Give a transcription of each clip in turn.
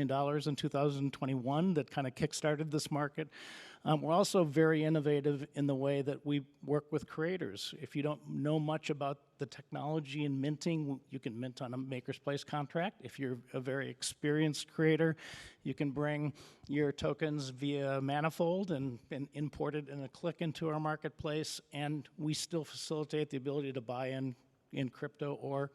million in 2021 that kind of kickstarted this market. We're also very innovative in the way that we work with creators. If you don't know much about the technology in minting, you can mint on a Makerspace contract. If you're a very experienced creator, you can bring your tokens via Manifold and import it in a click into our marketplace, and we still facilitate the ability to buy in crypto or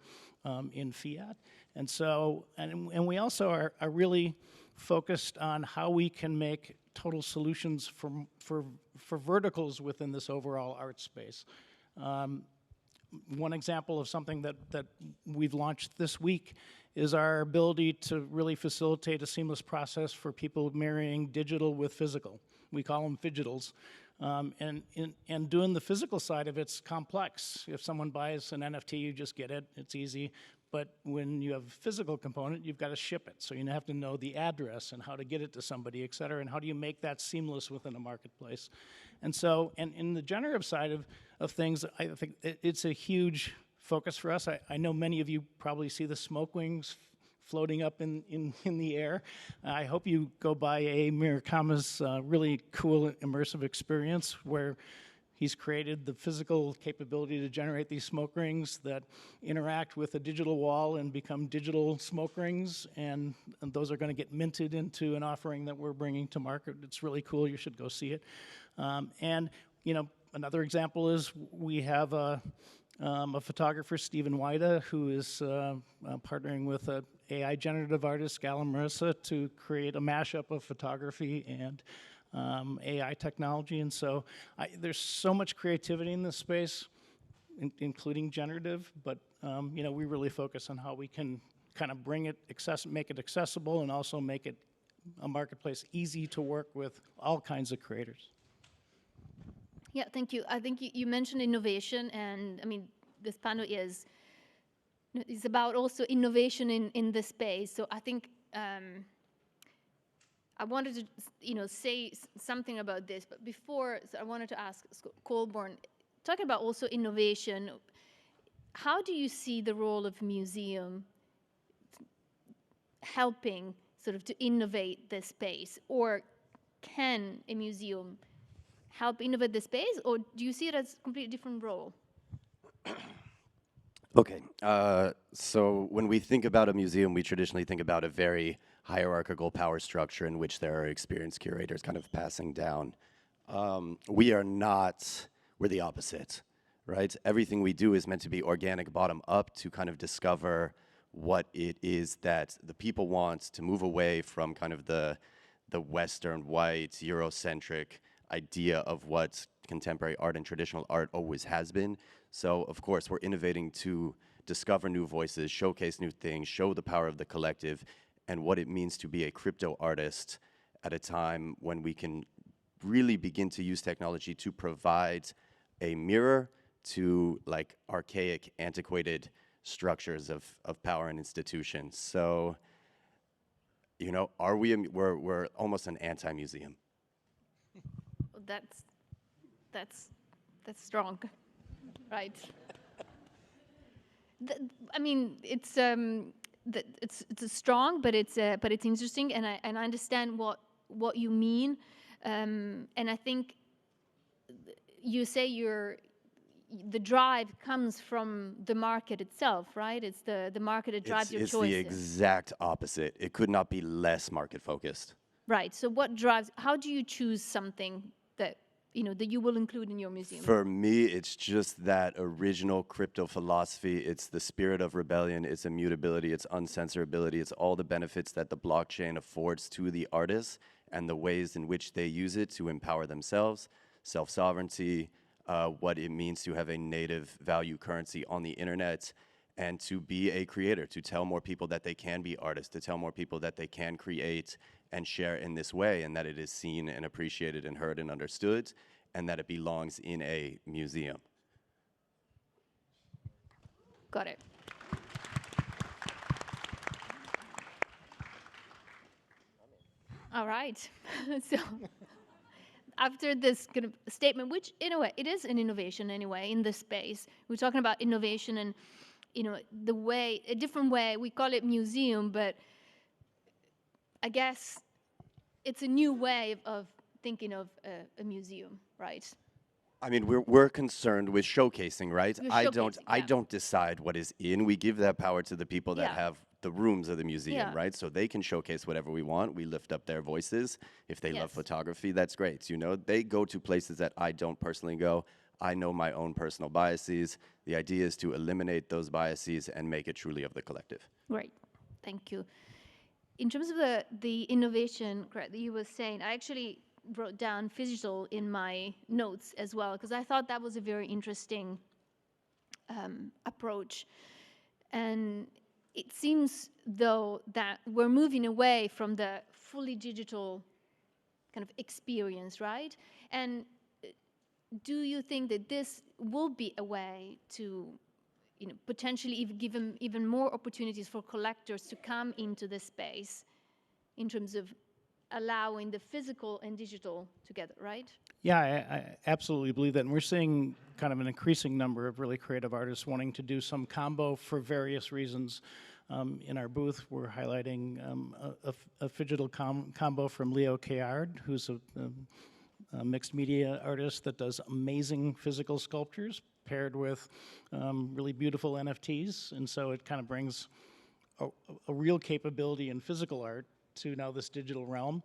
in fiat. And so, and we also are really focused on how we can make total solutions for verticals within this overall art space. One example of something that we've launched this week is our ability to really facilitate a seamless process for people marrying digital with physical. We call them phygitals. And doing the physical side of it's complex. If someone buys an NFT, you just get it, it's easy. But when you have a physical component, you've got to ship it. So you have to know the address and how to get it to somebody, et cetera, and how do you make that seamless within a marketplace. And so, and in the generative side of things, I think it's a huge focus for us. I know many of you probably see the smoke wings floating up in the air. I hope you go by a Murakami's really cool immersive experience where he's created the physical capability to generate these smoke rings that interact with a digital wall and become digital smoke rings, and those are going to get minted into an offering that we're bringing to market. It's really cool. You should go see it. And you know, another example is we have a photographer, Stephen Wida, who is partnering with an AI generative artist, Gala Marissa, to create a mashup of photography and AI technology. And so there's so much creativity in this space, including generative, but you know, we really focus on how we can kind of bring it, make it accessible, and also make it a marketplace easy to work with all kinds of creators. Yeah, thank you. I think you mentioned innovation, and I mean, this panel is about also innovation in this space. So I think I wanted to, you know, say something about this, but before, so I wanted to ask Colborn, talking about also innovation, how do you see the role of museum helping sort of to innovate this space? Or can a museum help innovate the space, or do you see it as a completely different role? Okay, so when we think about a museum, we traditionally think about a very hierarchical power structure in which there are experienced curators kind of passing down. We are not, we're the opposite, right? Everything we do is meant to be organic, bottom up, to kind of discover what it is that the people want, to move away from kind of the Western, white, Eurocentric idea of what contemporary art and traditional art always has been. So, of course, we're innovating to discover new voices, showcase new things, show the power of the collective, and what it means to be a crypto artist at a time when we can really begin to use technology to provide a mirror to like archaic, antiquated structures of power and institutions. So, you know, we're almost an anti-museum. That's strong, right? I mean, it's strong, but it's interesting, and I understand what you mean, and I think you say the drive comes from the market itself, right? It's the market that drives your choices. It's the exact opposite. It could not be less market focused. Right. So what drives? How do you choose something that that you will include in your museum? For me, it's just that original crypto philosophy. It's the spirit of rebellion. It's immutability. It's uncensorability. It's all the benefits that the blockchain affords to the artists and the ways in which they use it to empower themselves, self-sovereignty, what it means to have a native value currency on the internet, and to be a creator, to tell more people that they can be artists, to tell more people that they can create and share in this way, and that it is seen and appreciated and heard and understood, and that it belongs in a museum. Got it. All right. So after this kind of statement, which in a way, it is an innovation anyway in this space. We're talking about innovation and, the way, a different way, we call it museum, but I guess it's a new way of thinking of a museum, right? I mean, we're concerned with showcasing, right? You're I showcasing, don't decide what is in. We give that power to the people that Yeah. have the rooms of the museum, Yeah. right? So they can showcase whatever we want. We lift up their voices. If they love Yes. photography, that's great. You know, they go to places that I don't personally go. I know my own personal biases. The idea is to eliminate those biases and make it truly of the collective. Great, thank you. In terms of the innovation, Greg, that you were saying, I actually wrote down phygital in my notes as well, because I thought that was a very interesting approach. And it seems, though, that we're moving away from the fully digital kind of experience, right? And do you think that this will be a way to, you know, potentially even give them even more opportunities for collectors to come into the space in terms of allowing the physical and digital together, right? Yeah, I absolutely believe that. And we're seeing kind of an increasing number of really creative artists wanting to do some combo for various reasons. In our booth, we're highlighting a phygital combo from Leo Kayard, who's a mixed media artist that does amazing physical sculptures paired with really beautiful NFTs. And so it kind of brings a real capability in physical art to now this digital realm.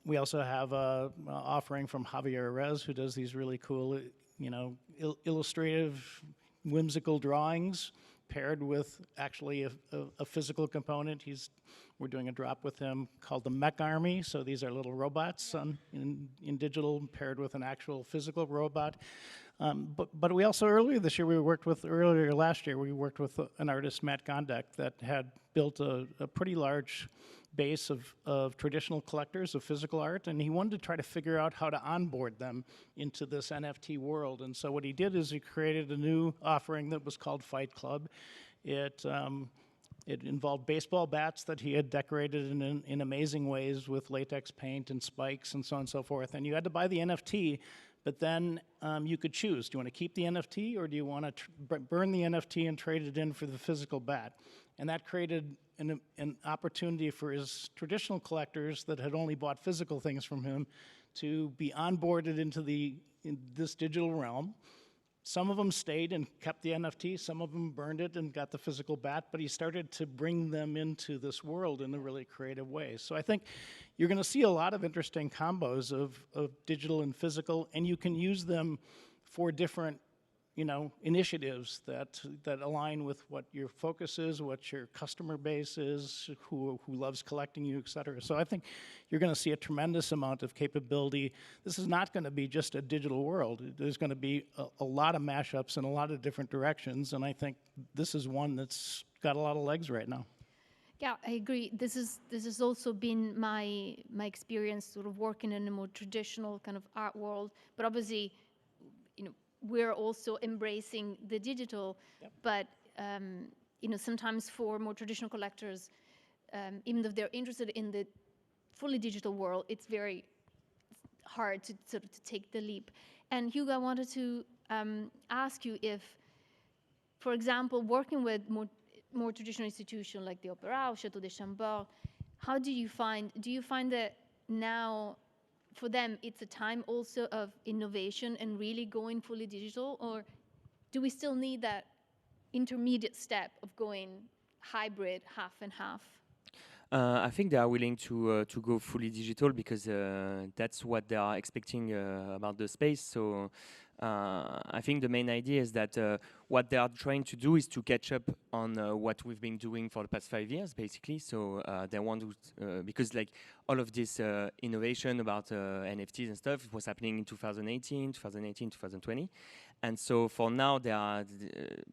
We also have a offering from Javier Rez, who does these really cool, you know, illustrative, whimsical drawings paired with actually a physical component. We're doing a drop with him called the Mech Army. So these are little robots in digital paired with an actual physical robot. But we also earlier last year, we worked with an artist, Matt Gondek, that had built a pretty large base of traditional collectors of physical art, and he wanted to try to figure out how to onboard them into this NFT world. And so what he did is he created a new offering that was called Fight Club. It involved baseball bats that he had decorated in amazing ways with latex paint and spikes and so on and so forth. And you had to buy the NFT, but then you could choose. Do you want to keep the NFT, or do you want to burn the NFT and trade it in for the physical bat? And that created an opportunity for his traditional collectors that had only bought physical things from him to be onboarded into this digital realm. Some of them stayed and kept the NFT, some of them burned it and got the physical bat, but he started to bring them into this world in a really creative way. So I think you're gonna see a lot of interesting combos of digital and physical, and you can use them for different, you know, initiatives that align with what your focus is, what your customer base is, who loves collecting you, et cetera. So I think you're gonna see a tremendous amount of capability. This is not gonna be just a digital world. There's gonna be a lot of mashups in a lot of different directions, and I think this is one that's got a lot of legs right now. Yeah, I agree. This has also been my experience sort of working in a more traditional kind of art world, but obviously, you know, we're also embracing the digital, yep. But you know, sometimes for more traditional collectors, even though they're interested in the fully digital world, it's very hard to sort of to take the leap. And Hugo, I wanted to ask you if, for example, working with more traditional institutions like the Opera or Château de Chambord, how do you find that now, for them, it's a time also of innovation and really going fully digital, or do we still need that intermediate step of going hybrid, half and half? I think they are willing to go fully digital because that's what they are expecting about the space. So I think the main idea is that what they are trying to do is to catch up on what we've been doing for the past 5 years, basically. So they want to, because like all of this innovation about NFTs and stuff was happening in 2018, 2020. And so for now, they are,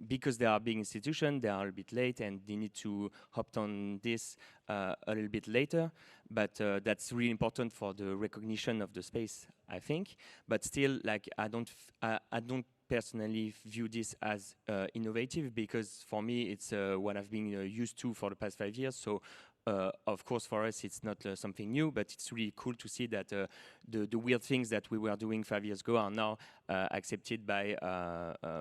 because they are a big institution, they are a bit late and they need to hop on this a little bit later. But that's really important for the recognition of the space, I think. But still, like, I don't personally view this as innovative, because for me, it's what I've been used to for the past 5 years. So of course, for us, it's not something new, but it's really cool to see that the weird things that we were doing 5 years ago are now accepted by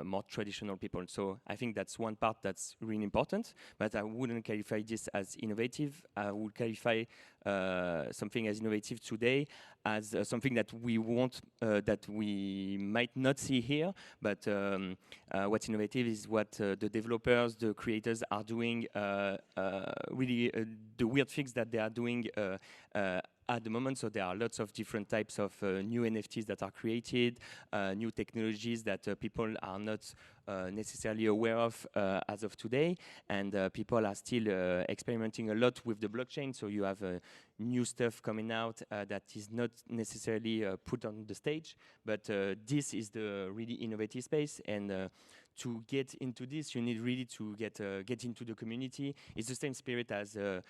more traditional people. So I think that's one part that's really important, but I wouldn't qualify this as innovative. I would qualify something as innovative today as something that we want, that we might not see here, but what's innovative is what the developers, the creators are doing, really the weird things that they are doing at the moment. So there are lots of different types of new NFTs that are created, new technologies that people are not necessarily aware of as of today, and people are still experimenting a lot with the blockchain. So you have new stuff coming out that is not necessarily put on the stage, but this is the really innovative space, and to get into this, you need really to get into the community. It's the same spirit as the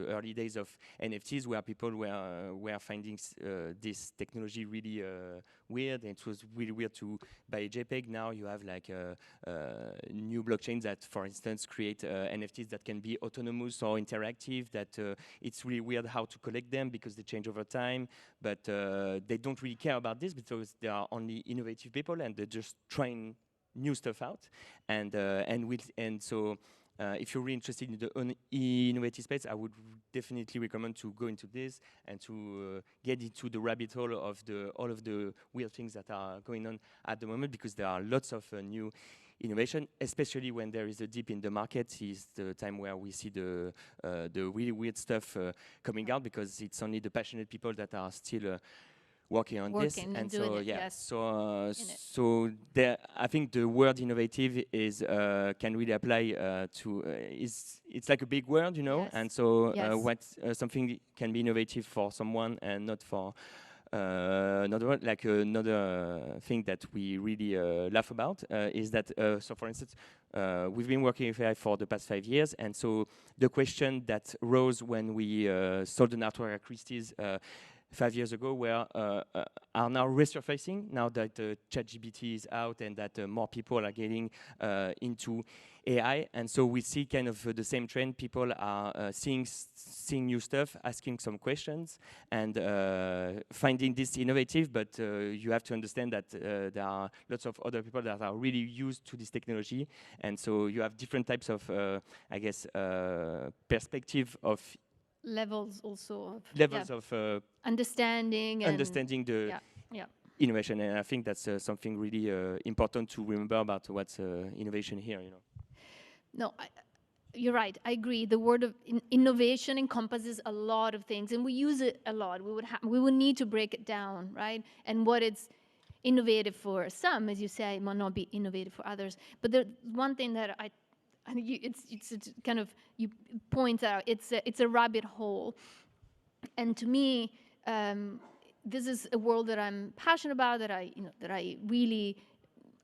early days of NFTs, where people were finding this technology really weird, and it was really weird to buy a JPEG. Now you have like new blockchains that, for instance, create NFTs that can be autonomous or interactive. That it's really weird how to collect them because they change over time, but they don't really care about this because they are only innovative people and they're just trying new stuff out, and so if you're really interested in the innovative space, I would definitely recommend to go into this and to get into the rabbit hole of all of the weird things that are going on at the moment, because there are lots of new innovation, especially when there is a dip in the market. Is the time where we see the really weird stuff coming out, because it's only the passionate people that are still working on this, and so it, yeah, yes. so there, I think the word innovative is can really apply to it's like a big word, you know, Yes. and so Yes. what something can be innovative for someone and not for another one. Like another thing that we really laugh about is that so for instance we've been working with AI for the past 5 years, and so the question that rose when we sold an artwork at Christie's 5 years ago are now resurfacing now that ChatGPT is out and that more people are getting into AI. And so we see kind of the same trend. People are seeing new stuff, asking some questions, and finding this innovative, but you have to understand that there are lots of other people that are really used to this technology. And so you have different types of, I guess, perspective of Levels also of understanding the innovation, and I think that's something really important to remember about what's innovation here. You know. No, you're right. I agree. The word of innovation encompasses a lot of things, and we use it a lot. We would need to break it down, right? And what it's innovative for some, as you say, might not be innovative for others. But the one thing that it's kind of, you point out, it's a rabbit hole, and to me, this is a world that I'm passionate about, that I really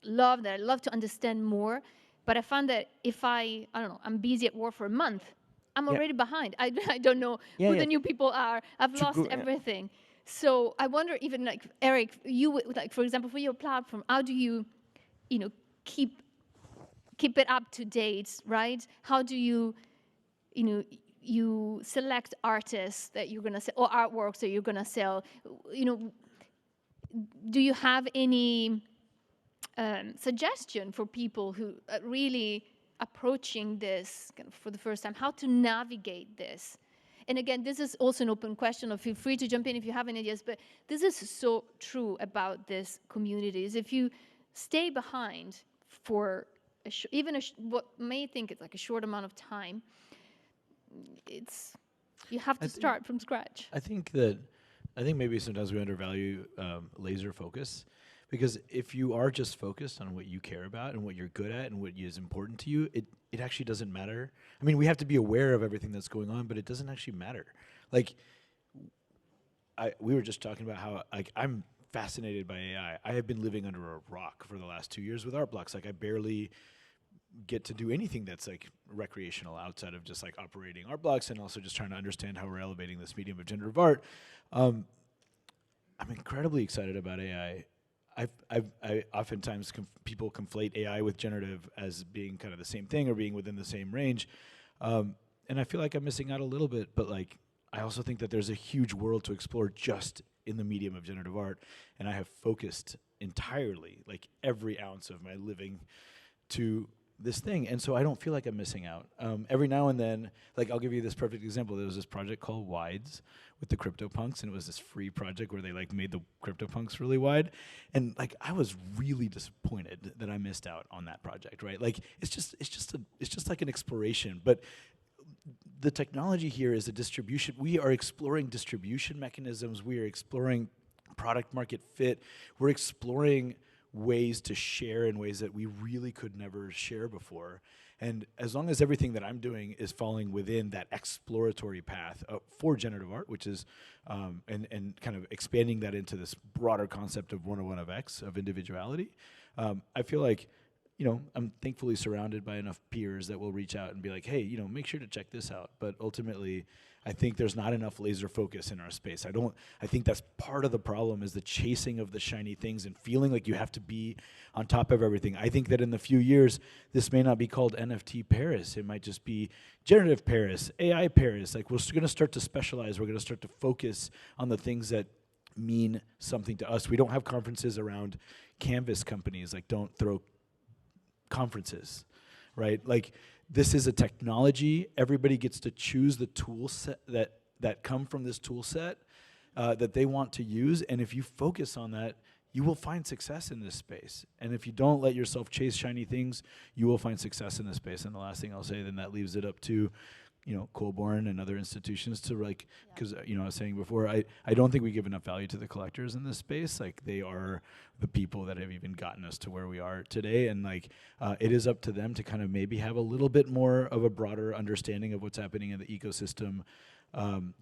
love, that I love to understand more. But I found that if I don't know, I'm busy at work for a month, I'm already behind. I don't know who the new people are. I've lost everything. So I wonder, even like Erick, you like, for example, for your platform, how do you keep it up to date, right? How do you select artists that you're gonna sell, or artworks that you're gonna sell? Do you have any suggestion for people who are really approaching this kind of for the first time, how to navigate this? And again, this is also an open question, feel free to jump in if you have any ideas, but this is so true about this communities. If you stay behind for what may think it's like a short amount of time, you have to start from scratch. I think maybe sometimes we undervalue laser focus, because if you are just focused on what you care about and what you're good at and what is important to you, it actually doesn't matter. I mean, we have to be aware of everything that's going on, but it doesn't actually matter. Like, we were just talking about how I'm fascinated by AI. I have been living under a rock for the last 2 years with art blocks. Like, I barely get to do anything that's like recreational outside of just like operating art blocks and also just trying to understand how we're elevating this medium of generative art. I'm incredibly excited about AI. I oftentimes people conflate AI with generative as being kind of the same thing or being within the same range. And I feel like I'm missing out a little bit, but like I also think that there's a huge world to explore just in the medium of generative art, and I have focused entirely, like every ounce of my living, to this thing, and so I don't feel like I'm missing out. Every now and then, like I'll give you this perfect example. There was this project called Wides with the CryptoPunks, and it was this free project where they like made the CryptoPunks really wide, and like I was really disappointed that I missed out on that project. Right? Like it's just like an exploration, but the technology here is a distribution. We are exploring distribution mechanisms. We are exploring product market fit. We're exploring ways to share in ways that we really could never share before. And as long as everything that I'm doing is falling within that exploratory path for generative art, which is, and kind of expanding that into this broader concept of 101 of X, of individuality, I feel like, you know, I'm thankfully surrounded by enough peers that will reach out and be like, hey, you know, make sure to check this out. But ultimately, I think there's not enough laser focus in our space. I think that's part of the problem, is the chasing of the shiny things and feeling like you have to be on top of everything. I think that in the few years, this may not be called NFT Paris. It might just be generative Paris, AI Paris. Like, we're going to start to specialize. We're going to start to focus on the things that mean something to us. We don't have conferences around canvas companies. Like, don't throw conferences, right? Like, this is a technology. Everybody gets to choose the tool set that come from this tool set that they want to use. And if you focus on that, you will find success in this space. And if you don't let yourself chase shiny things, you will find success in this space. And the last thing I'll say, then that leaves it up to, you know, Colborn and other institutions to, like, because, you know, I was saying before, I don't think we give enough value to the collectors in this space. Like, they are the people that have even gotten us to where we are today. And like, it is up to them to kind of maybe have a little bit more of a broader understanding of what's happening in the ecosystem,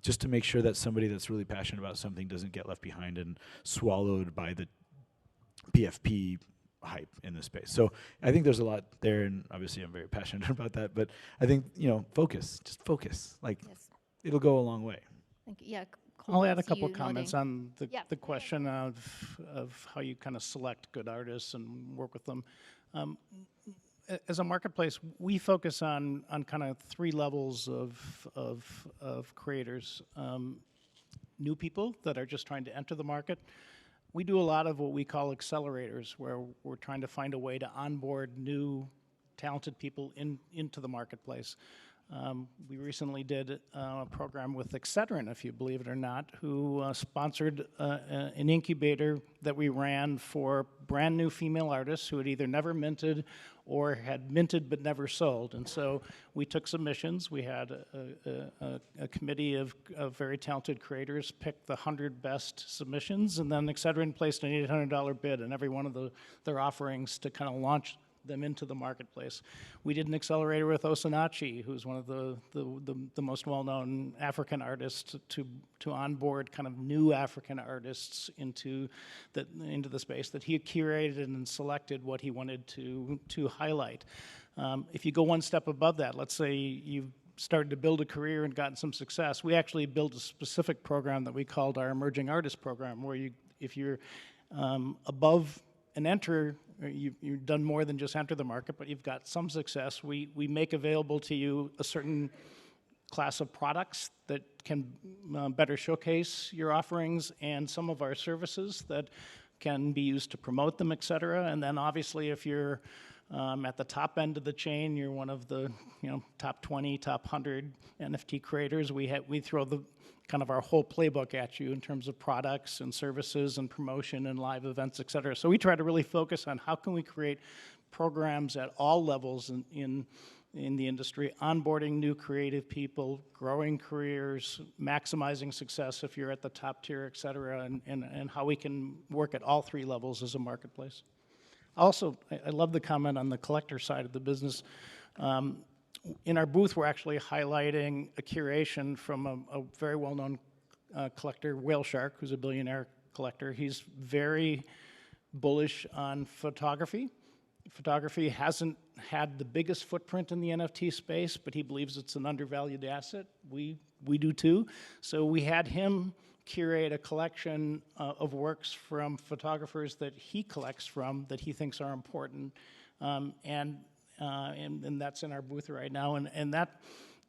just to make sure that somebody that's really passionate about something doesn't get left behind and swallowed by the PFP hype in this space. So I think there's a lot there, and obviously I'm very passionate about that, but I think, you know, just focus. Like, it'll go a long way. Thank you. Yeah. I'll add a couple comments on the Yeah. question of how you kind of select good artists and work with them. As a marketplace, we focus on kind of three levels of creators. New people that are just trying to enter the market. We do a lot of what we call accelerators, where we're trying to find a way to onboard new talented people into the marketplace. We recently did a program with Calderon, if you believe it or not, who sponsored an incubator that we ran for brand new female artists who had either never minted or had minted but never sold. And so we took submissions. We had a committee of very talented creators pick the 100 best submissions, and then Calderon placed an $800 bid on every one of their offerings to kind of launch them into the marketplace. We did an accelerator with Osinachi, who's one of the most well-known African artists, to onboard kind of new African artists into the space that he curated and selected what he wanted to highlight. If you go one step above that, let's say you've started to build a career and gotten some success, we actually built a specific program that we called our Emerging Artist Program, where if you're above an enter, you've done more than just enter the market, but you've got some success, we make available to you a certain class of products that can better showcase your offerings, and some of our services that can be used to promote them, et cetera. And then obviously, if you're at the top end of the chain, you're one of the top 20, top 100 NFT creators, we throw the kind of our whole playbook at you in terms of products and services and promotion and live events, et cetera. So we try to really focus on how can we create programs at all levels in the industry, onboarding new creative people, growing careers, maximizing success if you're at the top tier, et cetera, and how we can work at all three levels as a marketplace. Also, I love the comment on the collector side of the business. In our booth, we're actually highlighting a curation from a very well-known collector, Whale Shark, who's a billionaire collector. He's very bullish on photography. Photography hasn't had the biggest footprint in the NFT space, but he believes it's an undervalued asset. We do too. So we had him curate a collection of works from photographers that he collects from that he thinks are important, and that's in our booth right now. And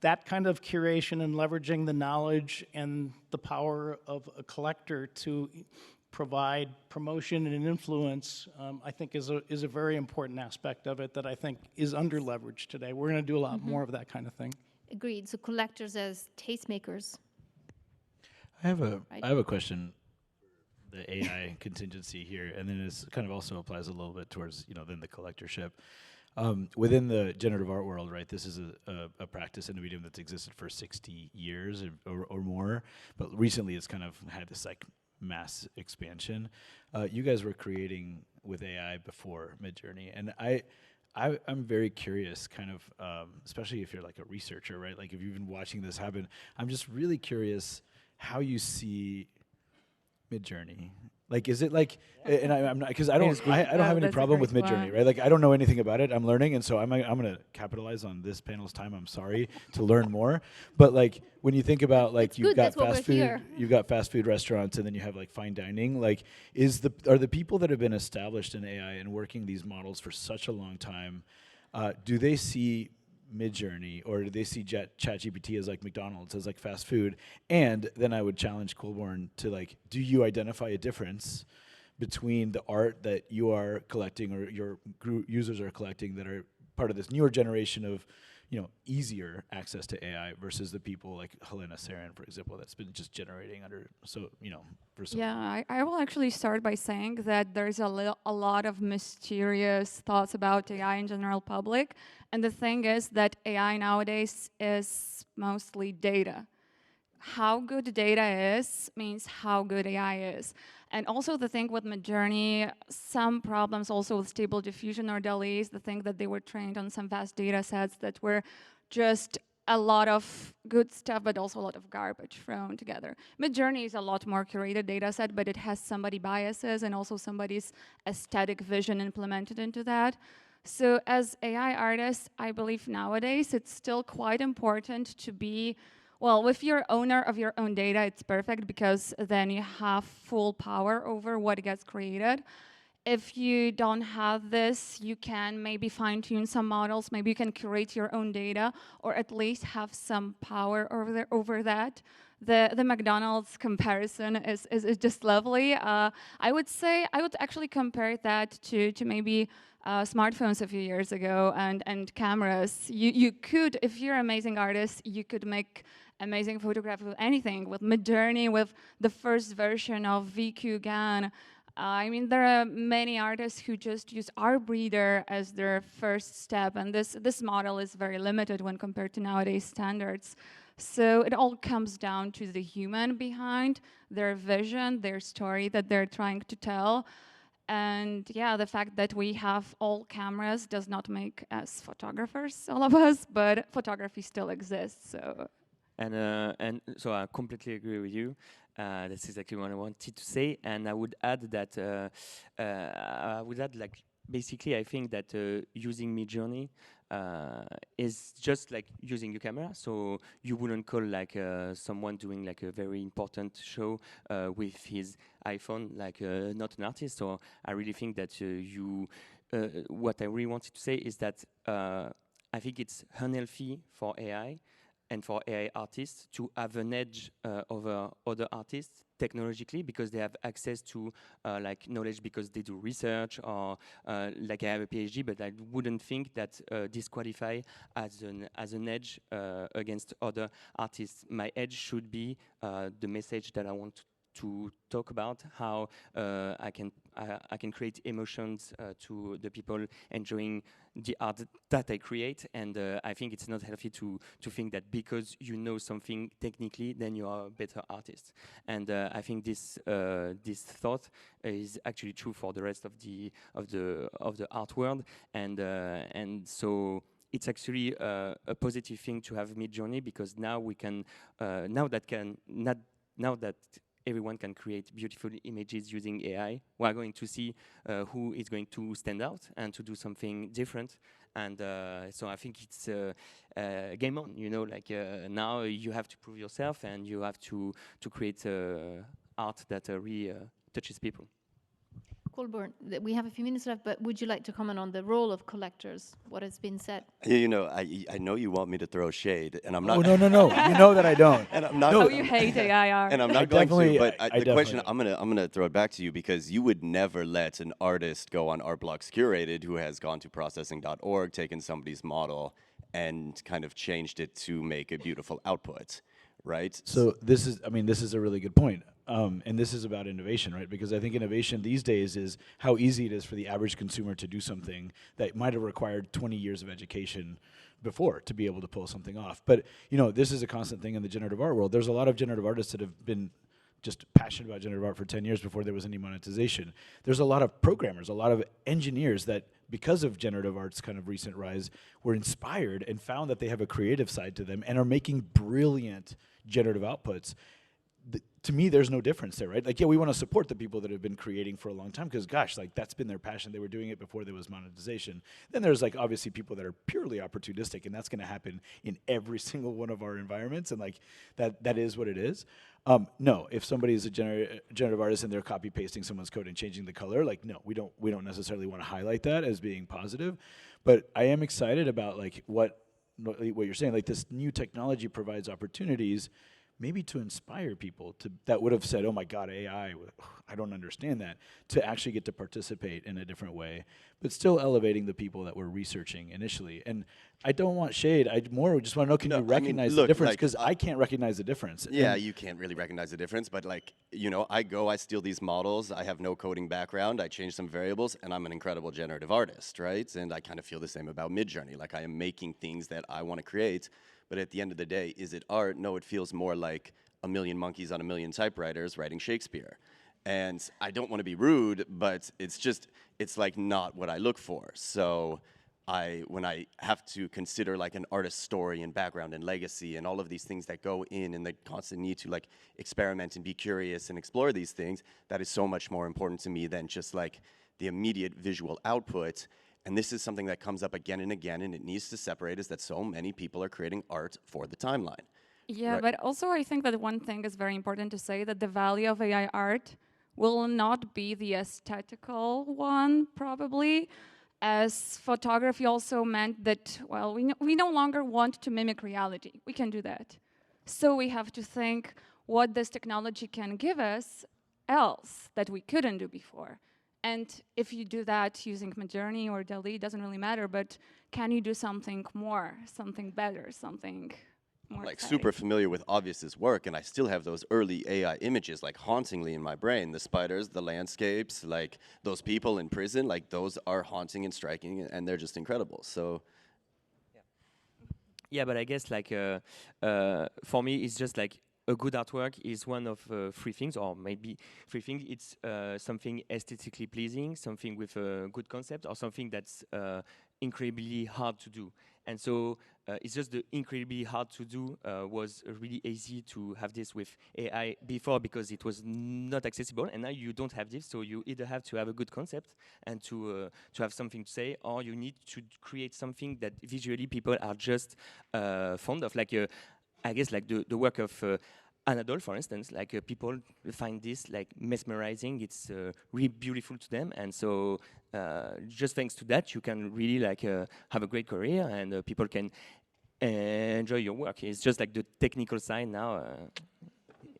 that kind of curation and leveraging the knowledge and the power of a collector to provide promotion and influence, I think is a very important aspect of it that I think is under-leveraged today. We're going to do a lot more of that kind of thing. Agreed. So collectors as tastemakers. I have a question. The AI contingency here, and then it kind of also applies a little bit towards then the collectorship. Within the generative art world, right? This is a practice in a medium that's existed for 60 years or more, but recently it's kind of had this like mass expansion. You guys were creating with AI before Midjourney, and I'm very curious, kind of, especially if you're like a researcher, right? Like if you've been watching this happen, I'm just really curious how you see Midjourney. Like, is it like, and I'm not, because I don't have any problem with Midjourney, right? Like, I don't know anything about it. I'm learning, and so I'm gonna capitalize on this panel's time. I'm sorry to learn more, but like when you think about like you've got fast food restaurants, and then you have like fine dining. Like, are the people that have been established in AI and working these models for such a long time, do they see Midjourney, or do they see ChatGPT as like McDonald's, as like fast food? And then I would challenge Colborn to like, do you identify a difference between the art that you are collecting or your users are collecting that are part of this newer generation of, easier access to AI versus the people like Helena Sarin, for example, that's been just generating under for so long? I will actually start by saying that there's a lot of mysterious thoughts about AI in general public. And the thing is that AI nowadays is mostly data. How good data is means how good AI is. And also the thing with Midjourney, some problems also with Stable Diffusion or DALL-E is the thing that they were trained on some vast data sets that were just a lot of good stuff, but also a lot of garbage thrown together. Midjourney is a lot more curated data set, but it has somebody's biases and also somebody's aesthetic vision implemented into that. So as AI artists, I believe nowadays it's still quite important to be, well, if you're owner of your own data, it's perfect because then you have full power over what gets created. If you don't have this, you can maybe fine-tune some models, maybe you can curate your own data, or at least have some power over that. The McDonald's comparison is just lovely. I would actually compare that to maybe smartphones a few years ago and cameras. You could, if you're an amazing artist, you could make amazing photography with anything, with Midjourney, with the first version of VQ GAN. I mean, there are many artists who just use Artbreeder as their first step, and this model is very limited when compared to nowadays standards. So it all comes down to the human behind their vision, their story that they're trying to tell. And yeah, the fact that we have all cameras does not make us photographers, all of us, but photography still exists, so. And so I completely agree with you. That's exactly what I wanted to say. And I would add that, basically, I think that using Midjourney is just like using your camera. So you wouldn't call like someone doing like a very important show with his iPhone, like not an artist. So I really think that what I really wanted to say is that I think it's unhealthy for AI and for AI artists to have an edge over other artists technologically because they have access to like knowledge because they do research or like I have a PhD, but I wouldn't think that disqualify as an edge against other artists. My edge should be the message that I want to talk about, how I can create emotions to the people enjoying the art that I create, and I think it's not healthy to think that because you know something technically, then you are a better artist. And I think this thought is actually true for the rest of the art world, and so. It's actually a positive thing to have Midjourney because now we can now that everyone can create beautiful images using AI. We are going to see who is going to stand out and to do something different. And so I think it's game on. You know, like now you have to prove yourself and you have to create art that really touches people. Colborn, we have a few minutes left, but would you like to comment on the role of collectors, what has been said? You know, I know you want me to throw shade, and I'm not. Oh, no. You know that I don't. And I'm not. Oh, you hate AI art. And I'm I not going definitely- to. But I the question, definitely- I'm gonna throw it back to you, because you would never let an artist go on Art Blocks Curated who has gone to processing.org, taken somebody's model, and kind of changed it to make a beautiful output, right? So this is a really good point. And this is about innovation, right? Because I think innovation these days is how easy it is for the average consumer to do something that might have required 20 years of education before to be able to pull something off. But, you know, this is a constant thing in the generative art world. There's a lot of generative artists that have been just passionate about generative art for 10 years before there was any monetization. There's a lot of programmers, a lot of engineers that, because of generative art's kind of recent rise, were inspired and found that they have a creative side to them and are making brilliant generative outputs. To me, there's no difference there, right? Like, yeah, we want to support the people that have been creating for a long time, because, gosh, like, that's been their passion. They were doing it before there was monetization. Then there's, like, obviously people that are purely opportunistic, and that's going to happen in every single one of our environments, and, like, that is what it is. No, if somebody is a generative artist and they're copy pasting someone's code and changing the color, like, no, we don't necessarily want to highlight that as being positive. But I am excited about, like, what you're saying. Like, this new technology provides opportunities maybe to inspire people that would have said, oh my God, AI, I don't understand that, to actually get to participate in a different way, but still elevating the people that were researching initially. And I don't want shade. I more just want to know, can you recognize the difference? Because I can't recognize the difference. Yeah, you can't really recognize the difference, but, like, you know, I steal these models, I have no coding background, I change some variables, and I'm an incredible generative artist, right? And I kind of feel the same about Midjourney. Like, I am making things that I want to create, but at the end of the day, is it art? No, it feels more like a million monkeys on a million typewriters writing Shakespeare. And I don't want to be rude, but it's like not what I look for. So when I have to consider, like, an artist's story and background and legacy and all of these things that go in, and the constant need to, like, experiment and be curious and explore these things, that is so much more important to me than just, like, the immediate visual output. And this is something that comes up again and again, and it needs to separate, is that so many people are creating art for the timeline. Yeah, Right. but also I think that one thing is very important to say, that the value of AI art will not be the aesthetical one, probably, as photography also meant that, well, we no longer want to mimic reality. We can do that. So we have to think what this technology can give us else that we couldn't do before. And if you do that using Midjourney or DALL-E, it doesn't really matter, but can you do something more, something better, something more Like, exciting? super familiar with Obvious's work, and I still have those early AI images, like, hauntingly in my brain. The spiders, the landscapes, like, those people in prison, like, those are haunting and striking, and they're just incredible. So Yeah, but I guess, like, for me, it's just like a good artwork is one of three things, or maybe three things. It's something aesthetically pleasing, something with a good concept, or something that's incredibly hard to do. And so it's just the incredibly hard to do was really easy to have this with AI before, because it was not accessible, and now you don't have this, so you either have to have a good concept and to have something to say, or you need to create something that visually people are just fond of. Like, I guess, like the work of Anadol, for instance, like people find this, like, mesmerizing. It's really beautiful to them, and so just thanks to that, you can really, like, have a great career, and people can enjoy your work. It's just like the technical side now.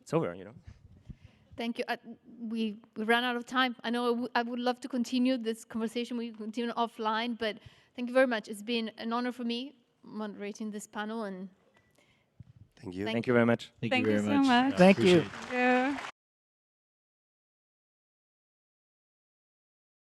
It's over, you know. Thank you. We ran out of time. I know I would love to continue this conversation. We continue offline, but thank you very much. It's been an honor for me moderating this panel, and thank you. Thank you very much. Thank you so much. Thank you. Appreciate it. Yeah.